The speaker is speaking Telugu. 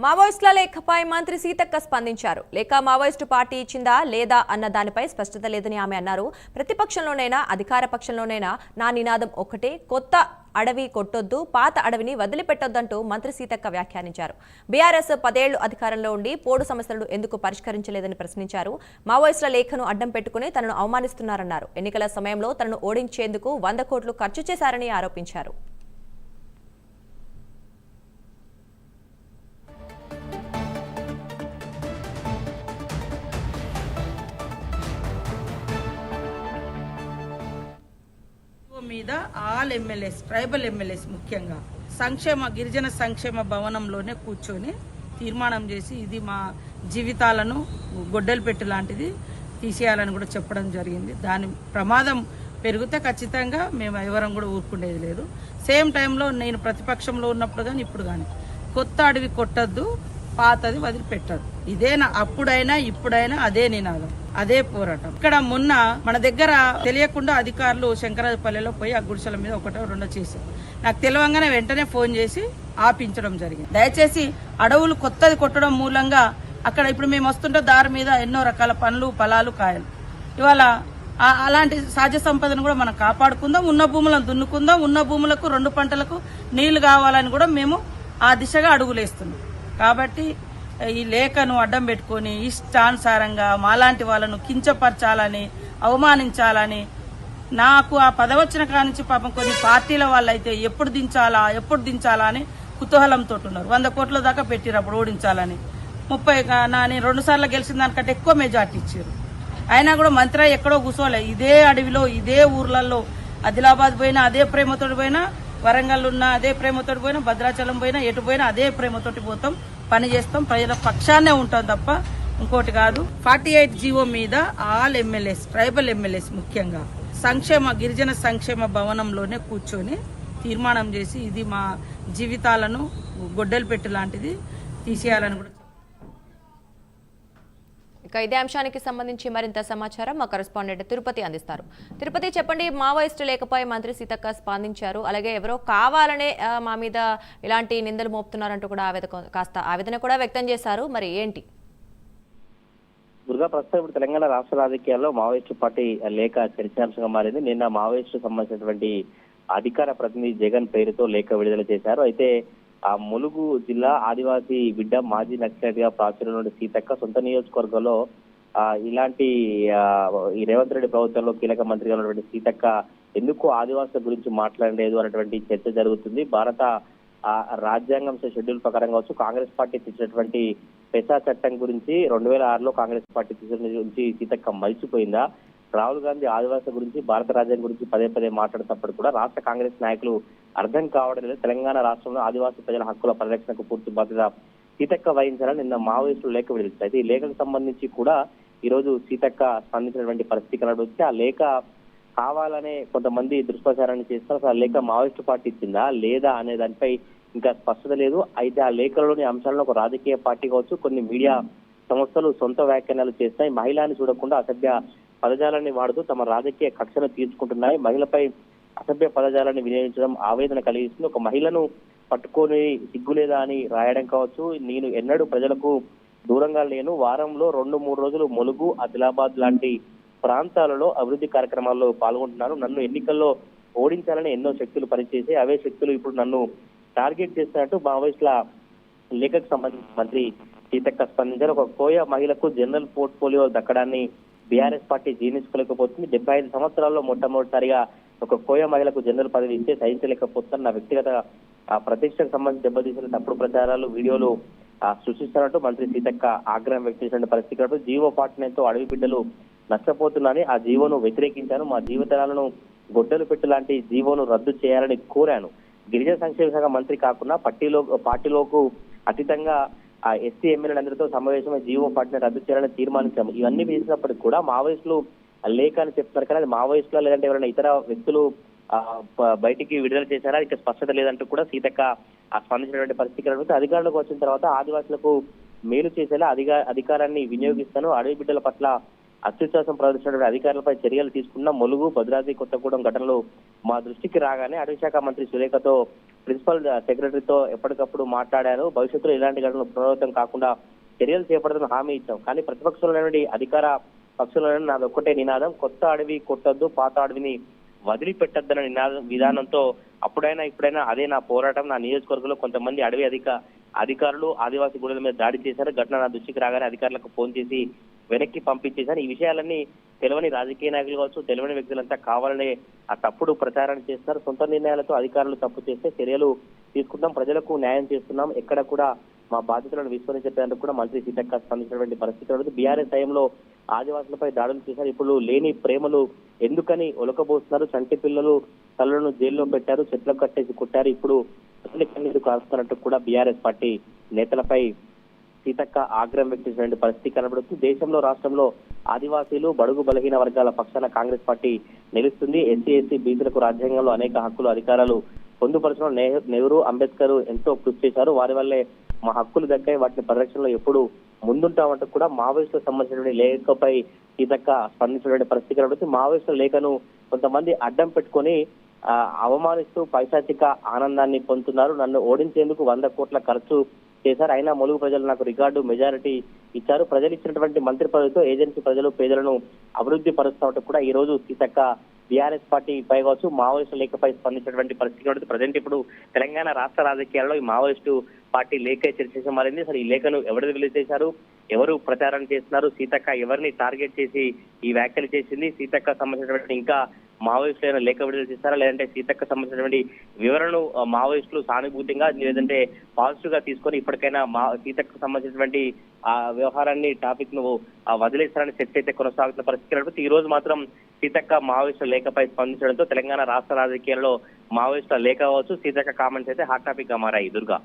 మావోయిస్టుల లేఖపై మంత్రి సీతక్క స్పందించారు. లేక మావోయిస్టు పార్టీ ఇచ్చిందా లేదా అన్న దానిపై స్పష్టత లేదని ఆమె అన్నారు. ప్రతిపక్షంలోనైనా అధికార పక్షంలోనైనా నా నినాదం ఒక్కటే, కొత్త అడవి కొట్టొద్దు, పాత అడవిని వదిలిపెట్టొద్దంటూ మంత్రి సీతక్క వ్యాఖ్యానించారు. బీఆర్ఎస్ 10 ఏళ్లు అధికారంలో ఉండి పోడు సమస్యలను ఎందుకు పరిష్కరించలేదని ప్రశ్నించారు. మావోయిస్టుల లేఖను అడ్డం పెట్టుకుని తనను అవమానిస్తున్నారన్నారు. ఎన్నికల సమయంలో తనను ఓడించేందుకు 100 కోట్లు ఖర్చు చేశారని ఆరోపించారు. మీద ఆల్ ఎమ్మెల్యేస్, ట్రైబల్ ఎమ్మెల్యేస్ ముఖ్యంగా గిరిజన సంక్షేమ భవనంలోనే కూర్చొని తీర్మానం చేసి ఇది మా జీవితాలను గొడ్డలు పెట్టి లాంటిది తీసేయాలని కూడా చెప్పడం జరిగింది. దాని ప్రమాదం పెరిగితే ఖచ్చితంగా మేము ఎవరం కూడా ఊరుకునేది లేదు. సేమ్ టైంలో నేను ప్రతిపక్షంలో ఉన్నప్పుడు కానీ ఇప్పుడు కానీ కొత్త అడవి కొట్టద్దు, పాతది వదిలిపెట్టదు. ఇదేనా అప్పుడైనా ఇప్పుడైనా అదే నినాదం, అదే పోరాటం. ఇక్కడ మొన్న మన దగ్గర తెలియకుండా అధికారులు శంకరాజపల్లిలో పోయి ఆ గుడిసెల మీద 1 2 చేశారు. నాకు తెలియంగానే వెంటనే ఫోన్ చేసి ఆపించడం జరిగింది. దయచేసి అడవులు కొత్తది కొట్టడం మూలంగా అక్కడ ఇప్పుడు మేము వస్తుంటే దారి మీద ఎన్నో రకాల పండ్లు, ఫలాలు, కాయలు, ఇవాళ అలాంటి సహజ సంపదను కూడా మనం కాపాడుకుందాం, ఉన్న భూములను దున్నుకుందాం, ఉన్న భూములకు 2 పంటలకు నీళ్లు కావాలని కూడా మేము ఆ దిశగా అడుగులేస్తున్నాం. కాబట్టి ఈ లేఖను అడ్డం పెట్టుకుని ఇష్టానుసారంగా మాలాంటి వాళ్ళను కించపరచాలని, అవమానించాలని, నాకు ఆ పదవచ్చిన కానించి పాపం కొన్ని పార్టీల వాళ్ళు అయితే ఎప్పుడు దించాలా అని కుతూహలంతో ఉన్నారు. 100 కోట్ల దాకా పెట్టిరు అప్పుడు ఓడించాలని. 30 నేను 2 సార్లు గెలిచిన దానికంటే ఎక్కువ మెజార్టీ ఇచ్చారు. అయినా కూడా మంత్రి ఎక్కడో కూర్చోలే, ఇదే అడవిలో ఇదే ఊర్లలో ఆదిలాబాద్ పోయినా అదే ప్రేమతోటి పోయినా, వరంగల్ ఉన్న అదే ప్రేమతోటి పోయినా, భద్రాచలం పోయినా, ఎటు పోయినా అదే ప్రేమతోటి పోతాం, పని చేస్తాం, ప్రజల పక్షాన్నే ఉంటాం తప్ప ఇంకోటి కాదు. 48 జీవో మీద ఆల్ ఎమ్మెల్యేస్, ట్రైబల్ ఎమ్మెల్యేస్ ముఖ్యంగా గిరిజన సంక్షేమ భవనంలోనే కూర్చొని తీర్మానం చేసి ఇది మా జీవితాలను గొడ్డలు పెట్టి లాంటిది తీసేయాలని కూడా. ఇక ఇదే అంశానికి సంబంధించి మరింత సమాచారం మా కరెస్పాండెంట్ తిరుపతి అందిస్తారు. తిరుపతి, చెప్పండి. మావోయిస్టు లేఖపై మంత్రి సీతక్క స్పందించారు. అలాగే ఎవరో కావాలనే మా మీద ఇలాంటి నిందలు మోపుతున్నారంటూ కూడా ఆవేదన కూడా వ్యక్తం చేశారు. మరి ఏంటి? దుర్గా, ప్రస్తుతం ఇప్పుడు తెలంగాణ రాష్ట్ర రాజకీయాల్లో మావోయిస్టు పార్టీ లేఖ చర్చాంశంగా మారింది. నిన్న మావోయిస్టు సంబంధించినటువంటి అధికార ప్రతినిధి జగన్ పేరుతో లేఖ విడుదల చేశారు. అయితే ఆ ములుగు జిల్లా ఆదివాసీ బిడ్డ, మాజీ నక్సలైట్ గా ప్రాచుర్యం సీతక్క సొంత నియోజకవర్గంలో ఇలాంటి ఈ రేవంత్ రెడ్డి ప్రభుత్వంలో కీలక మంత్రిగా ఉన్నటువంటి సీతక్క ఎందుకు ఆదివాసుల గురించి మాట్లాడలేదు అన్నటువంటి చర్చ జరుగుతుంది. భారత రాజ్యాంగం షెడ్యూల్ ప్రకారం కావచ్చు, కాంగ్రెస్ పార్టీ తెచ్చినటువంటి పెసా చట్టం గురించి 2006లో కాంగ్రెస్ పార్టీ తెచ్చిన గురించి సీతక్క మరిచిపోయిందా? రాహుల్ గాంధీ ఆదివాసుల గురించి, భారత రాజ్యాంగం గురించి పదే మాట్లాడుతున్నప్పుడు కూడా రాష్ట్ర కాంగ్రెస్ నాయకులు అర్థం కావడం లేదు. తెలంగాణ రాష్ట్రంలో ఆదివాసీ ప్రజల హక్కుల పరిరక్షణకు పూర్తి బాధ్యత సీతక్క వహించాలని నిన్న మావోయిస్టులు లేఖ విడుదల. అయితే ఈ లేఖకు సంబంధించి కూడా ఈ రోజు సీతక్క స్పందించినటువంటి పరిస్థితి కనబడుతుంది. ఆ లేఖ కావాలనే కొంతమంది దుష్ప్రచారాన్ని చేస్తారు. ఆ లేఖ మావోయిస్టు పార్టీ ఇచ్చిందా లేదా అనే దానిపై ఇంకా స్పష్టత లేదు. అయితే ఆ లేఖలోని అంశాలను ఒక రాజకీయ పార్టీ కావచ్చు, కొన్ని మీడియా సంస్థలు సొంత వ్యాఖ్యానాలు చేస్తాయి. మహిళని చూడకుండా అసభ్య పదజాలాన్ని వాడుతూ తమ రాజకీయ కక్షను తీర్చుకుంటున్నాయి. మహిళపై అసభ్య పదజాలాన్ని వినియోగించడం ఆవేదన కలిగిస్తుంది. ఒక మహిళను పట్టుకొని సిగ్గులేదా అని రాయడం కావచ్చు. నేను ఎన్నడూ ప్రజలకు దూరంగా లేను, వారంలో 2-3 రోజులు ములుగు, ఆదిలాబాద్ లాంటి ప్రాంతాలలో అభివృద్ధి కార్యక్రమాల్లో పాల్గొంటున్నాను. నన్ను ఎన్నికల్లో ఓడించాలని ఎన్నో శక్తులు పనిచేసి అవే శక్తులు ఇప్పుడు నన్ను టార్గెట్ చేస్తున్నట్టు మావోయిస్టుల లేఖకు సంబంధించి మంత్రి సీతక్క స్పందించారు. ఒక కోయ మహిళకు జనరల్ పోర్ట్ఫోలియో దక్కడాన్ని బీఆర్ఎస్ పార్టీ జీర్ణించుకోలేకపోతుంది. 75 సంవత్సరాల్లో మొట్టమొదటిసారిగా ఒక కోయ మహిళకు జనరల్ పదవి ఇస్తే సహించలేకపోతున్నారు. నా వ్యక్తిగత ప్రతిష్టకు సంబంధించి దెబ్బతీసిన తప్పుడు ప్రచారాలు, వీడియోలు సృష్టిస్తున్నట్టు మంత్రి సీతక్క ఆగ్రహం వ్యక్తం చేసిన పరిస్థితి. జీవో 49తో అడవి బిడ్డలు నష్టపోతున్నారని ఆ జీవోను వ్యతిరేకించాను. మా జీవితాలను గొడ్డలు పెట్టు లాంటి జీవోను రద్దు చేయాలని కోరాను. గిరిజన సంక్షేమ శాఖ మంత్రి కాకుండా పార్టీలోకు అతీతంగా ఎస్సీ ఎమ్మెల్యేలందరితో సమావేశమై జీవో 49 రద్దు చేయాలని తీర్మానించాము. ఇవన్నీ చేసినప్పటికీ కూడా మావోయిస్టులు లేఖ అని చెప్తున్నారు. కానీ అది మావోయిస్టులు లేదంటే ఎవరైనా ఇతర వ్యక్తులు బయటికి విడుదల చేశారా, ఇక స్పష్టత లేదంటూ కూడా సీతక్క స్పందించినటువంటి పరిస్థితి. అధికారులకు వచ్చిన తర్వాత ఆదివాసులకు మేలు చేసేలా అధికారాన్ని వినియోగిస్తాను, అడవి బిడ్డల పట్ల అత్యుత్సాహం ప్రదర్శించిన అధికారులపై చర్యలు తీసుకున్న ములుగు, భద్రాద్రి కొత్తగూడెం ఘటనలు మా దృష్టికి రాగానే అటవీ శాఖ మంత్రి సురేఖతో ప్రిన్సిపల్ సెక్రటరీతో ఎప్పటికప్పుడు మాట్లాడారు. భవిష్యత్తులో ఇలాంటి ఘటనలు పునరావృతం కాకుండా చర్యలు చేపడతామని హామీ ఇచ్చాం. కానీ ప్రతిపక్షంలో అధికార పక్షంలో నాది ఒక్కటే నినాదం, కొత్త అడవి కొట్టద్దు, పాత అడవిని వదిలిపెట్టద్దన్న విధానంతో అప్పుడైనా ఇప్పుడైనా అదే నా పోరాటం. నా నియోజకవర్గంలో కొంతమంది అడవి అధికారులు ఆదివాసీ గుడుల మీద దాడి చేశారు. ఘటన నా దృష్టికి రాగానే అధికారులకు ఫోన్ చేసి వెనక్కి పంపించేశారు. ఈ విషయాలన్నీ తెలియని రాజకీయ నాయకులు కావచ్చు, తెలియని వ్యక్తులంతా కావాలనే ఆ తప్పుడు ప్రచారాన్ని చేస్తున్నారు. సొంత నిర్ణయాలతో అధికారులు తప్పు చేస్తే చర్యలు తీసుకుంటాం, ప్రజలకు న్యాయం చేస్తున్నాం, ఎక్కడ కూడా మా బాధ్యతలను విస్మరించేందుకు కూడా మంత్రి సీతక్క స్పందించినటువంటి పరిస్థితి ఉంది. బీఆర్ఎస్ టైంలో ఆదివాసులపై దాడులు చేశారు. ఇప్పుడు లేని ప్రేమలు ఎందుకని ఒలకబోస్తున్నారు? చంటి పిల్లలు తల్లులను జైల్లో పెట్టారు, చెట్లకు కట్టేసి కొట్టారు. ఇప్పుడు కన్నీరు కాస్తున్నట్టు కూడా బీఆర్ఎస్ పార్టీ నేతలపై సీతక్క ఆగ్రహం వ్యక్తం చేసినటువంటి పరిస్థితి కనబడుతుంది. దేశంలో రాష్ట్రంలో ఆదివాసీలు బడుగు బలహీన వర్గాల పక్షాన కాంగ్రెస్ పార్టీ నిలుస్తుంది. ఎస్సీ ఎస్టీ బీసీలకు రాజ్యాంగంలో అనేక హక్కులు అధికారాలు పొందుపరచడం నెహ్రూ అంబేద్కర్ ఎంతో కృషి చేశారు. వారి వల్లే మా హక్కులు దక్కాయి, వాటిని పరిరక్షణలో ఎప్పుడు ముందుంటామంటూ కూడా మావోయిస్టులకు సంబంధించినటువంటి లేఖపై సీతక్క స్పందించినటువంటి పరిస్థితి కనబడుతుంది. మావోయిస్టుల లేఖను కొంతమంది అడ్డం పెట్టుకొని అవమానిస్తూ పైశాచిక ఆనందాన్ని పొందుతున్నారు. నన్ను ఓడించేందుకు 100 కోట్ల ఖర్చు చేశారు, అయినా ములుగు ప్రజలు నాకు రికార్డు మెజారిటీ ఇచ్చారు. ప్రజలు ఇచ్చినటువంటి మంత్రి పదవితో ఏజెన్సీ ప్రజలు పేదలను అభివృద్ధి పరుస్తున్నట్టు కూడా ఈ రోజు సీతక్క బీఆర్ఎస్ పార్టీ పై కావచ్చు మావోయిస్టు లేఖపై స్పందించినటువంటి పరిస్థితి ప్రజెంట్ ఇప్పుడు తెలంగాణ రాష్ట్ర రాజకీయాల్లో ఈ మావోయిస్టు పార్టీ లేఖ చర్చ మారింది. అసలు ఈ లేఖను ఎవరు రిలీజ్ చేశారు, ఎవరు ప్రచారం చేస్తున్నారు, సీతక్క ఎవరిని టార్గెట్ చేసి ఈ వ్యాఖ్యలు చేసింది, సీతక్క సంబంధించినటువంటి ఇంకా మావోయిస్టులైన లేఖ విడుదల చేస్తారా, లేదంటే సీతక్క సంబంధించినటువంటి వివరణను మావోయిస్టులు సానుభూతిగా లేదంటే పాజిటివ్ గా తీసుకొని ఇప్పటికైనా సీతక్కకు సంబంధించినటువంటి ఆ వ్యవహారాన్ని టాపిక్ ను వదిలేస్తారని చర్చ అయితే కొనసాగుతున్న పరిస్థితి కనబడుతుంది. ఈ రోజు మాత్రం సీతక్క మావోయిస్టుల లేఖపై స్పందించడంతో తెలంగాణ రాష్ట్ర రాజకీయాల్లో మావోయిస్టుల లేఖ కావచ్చు, సీతక్క కామెంట్స్ అయితే హాట్ టాపిక్ గా మారాయి. దుర్గా.